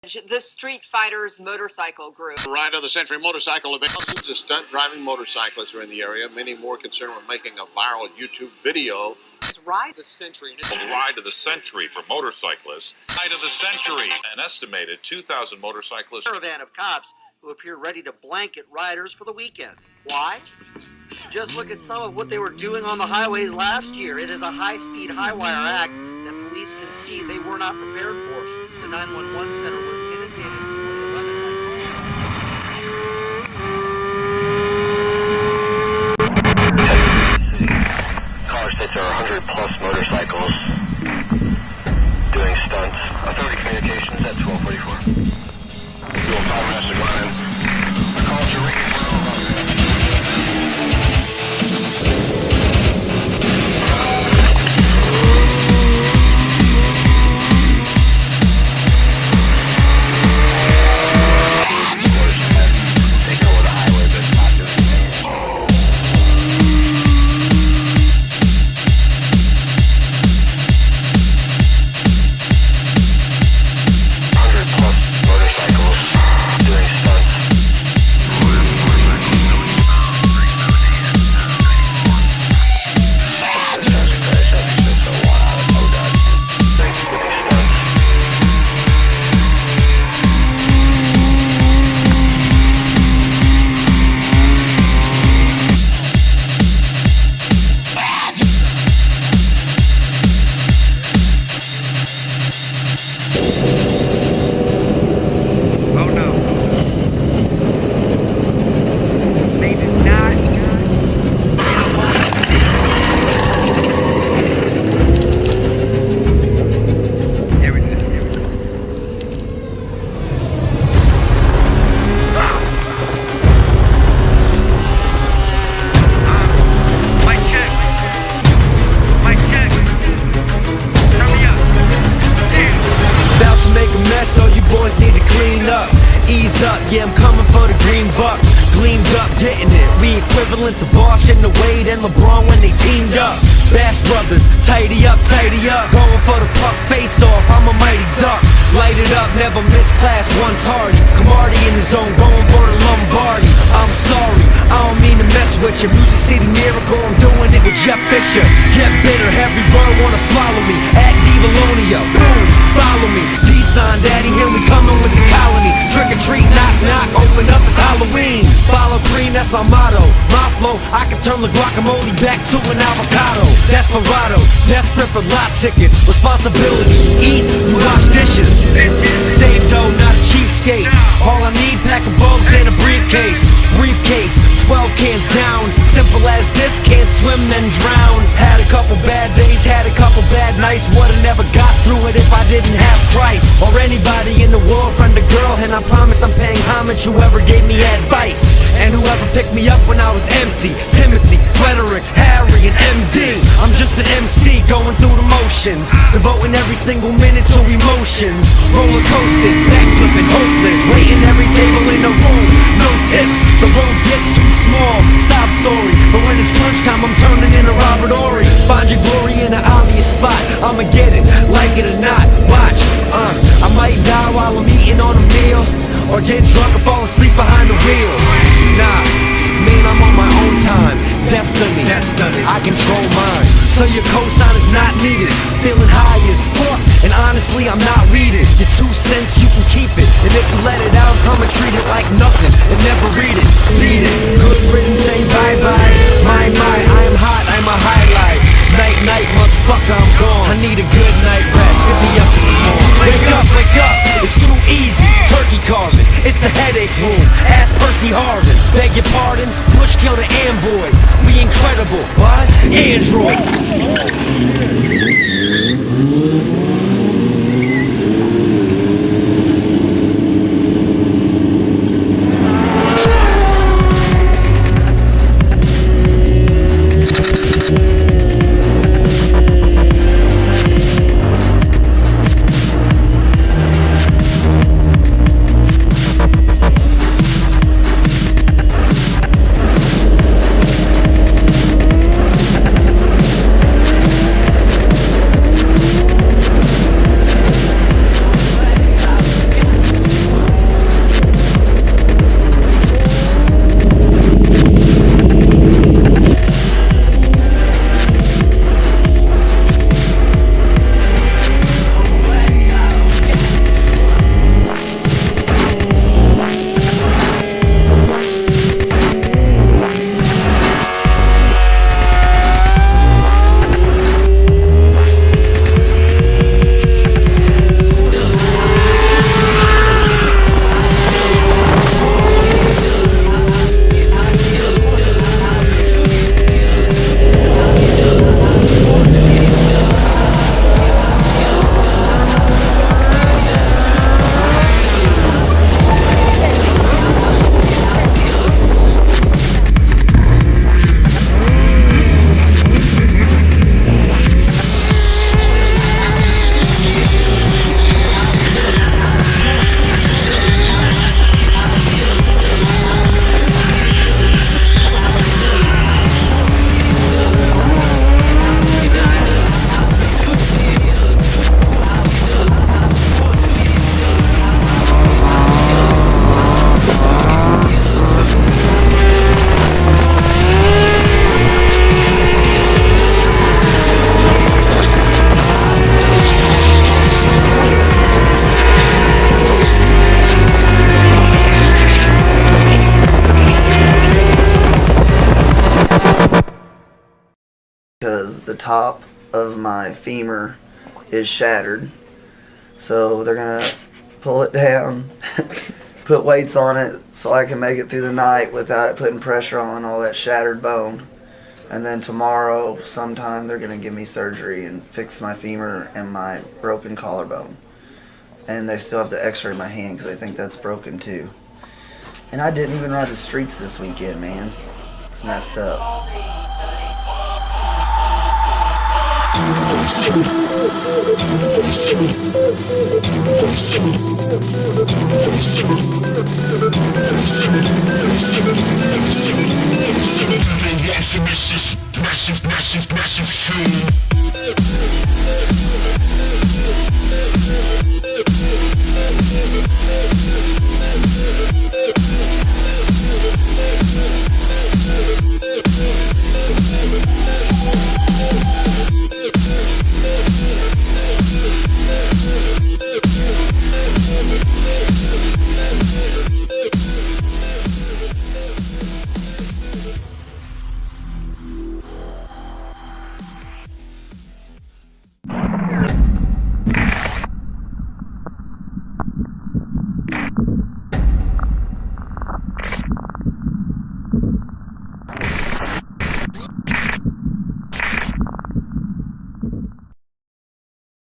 The Street Fighters motorcycle group. Ride of the Century motorcycle event. Thousands of stunt driving motorcyclists are in the area, many more concerned with making a viral YouTube video. Ride of the Century. Ride of the Century for motorcyclists. Ride of the Century. An estimated 2,000 motorcyclists. Caravan of cops who appear ready to blanket riders for the weekend. Why? Just look at some of what they were doing on the highways last year. It is a high-speed, high-wire act that police can see they were not prepared for. The 911 center was inundated in 2011. Car states there are 100 plus motorcycles doing stunts. Authority communications at 1244. Fuel 5 master line. A call to read. Yeah, I'm coming for the green buck. Gleamed up, getting it. We equivalent to Bosch and the Wade and LeBron when they teamed up. Bash Brothers, tidy up, tidy up. Going for the puck face off, I'm a mighty duck. Light it up, never miss class, one tardy. Camardi in the zone, going for the Lombardi. I'm sorry, I don't mean to mess with you. Music City Miracle, I'm doing it with Jeff Fisher. Get bitter, every bird wanna swallow me. At Devalonia, boom, follow me. D-Sign Daddy, here we coming with the colony. Trick or treat, knock knock, open up, it's Halloween. Follow green, that's my motto. My flow, I can turn the guacamole back to an avocado. Desperado, desperate for lot tickets. Responsibility, eat, you wash dishes. Save dough, not a cheapskate. All I need, pack of bulbs and a briefcase. Briefcase, 12 cans down. Simple as this, can't swim then drown. Had a couple bad days, had a couple bad nights. Would've never got through it if I didn't have Christ or anybody in the world, friend or girl. And I promise I'm paying homage whoever gave me advice and whoever picked me up when I was empty. Timothy, Frederick, Harry, and MD. I'm just an MC going through the motions, devoting every single minute to emotions. Roller coasting, backflipping, hopeless, waiting every table in the room, no tips. The road gets too small, sob story. But when it's crunch time, I'm turning into Robert Horry. Find your glory in an obvious spot. I'ma get it, like it or not. Watch, I might die while I'm eating on a meal, or get drunk or fall asleep behind the wheel. Nah, man, I'm on my own time. Destiny, I control mine. So your cosign is not needed. Feeling high as fuck, and honestly, I'm not reading. Your 2 cents, you can keep it. And if you let it out, I'ma treat it like nothing and never read it. Beat it, good riddance, say bye-bye. My, I am hot, I'm a highlight. Night, night, motherfucker, I'm gone. I need a good night rest, hit me up in the morning. Wake up, it's too easy. Turkey carving, it's the headache room. Ask Percy Harvin, beg your pardon. Bush killed an Amboy, we incredible. What? Android. the top of my femur is shattered. So they're gonna pull it down, put weights on it so I can make it through the night without it putting pressure on all that shattered bone. And then tomorrow sometime they're gonna give me surgery and fix my femur and my broken collarbone. And they still have to x-ray my hand because they think that's broken too. And I didn't even ride the streets this weekend, man. It's messed up. Massive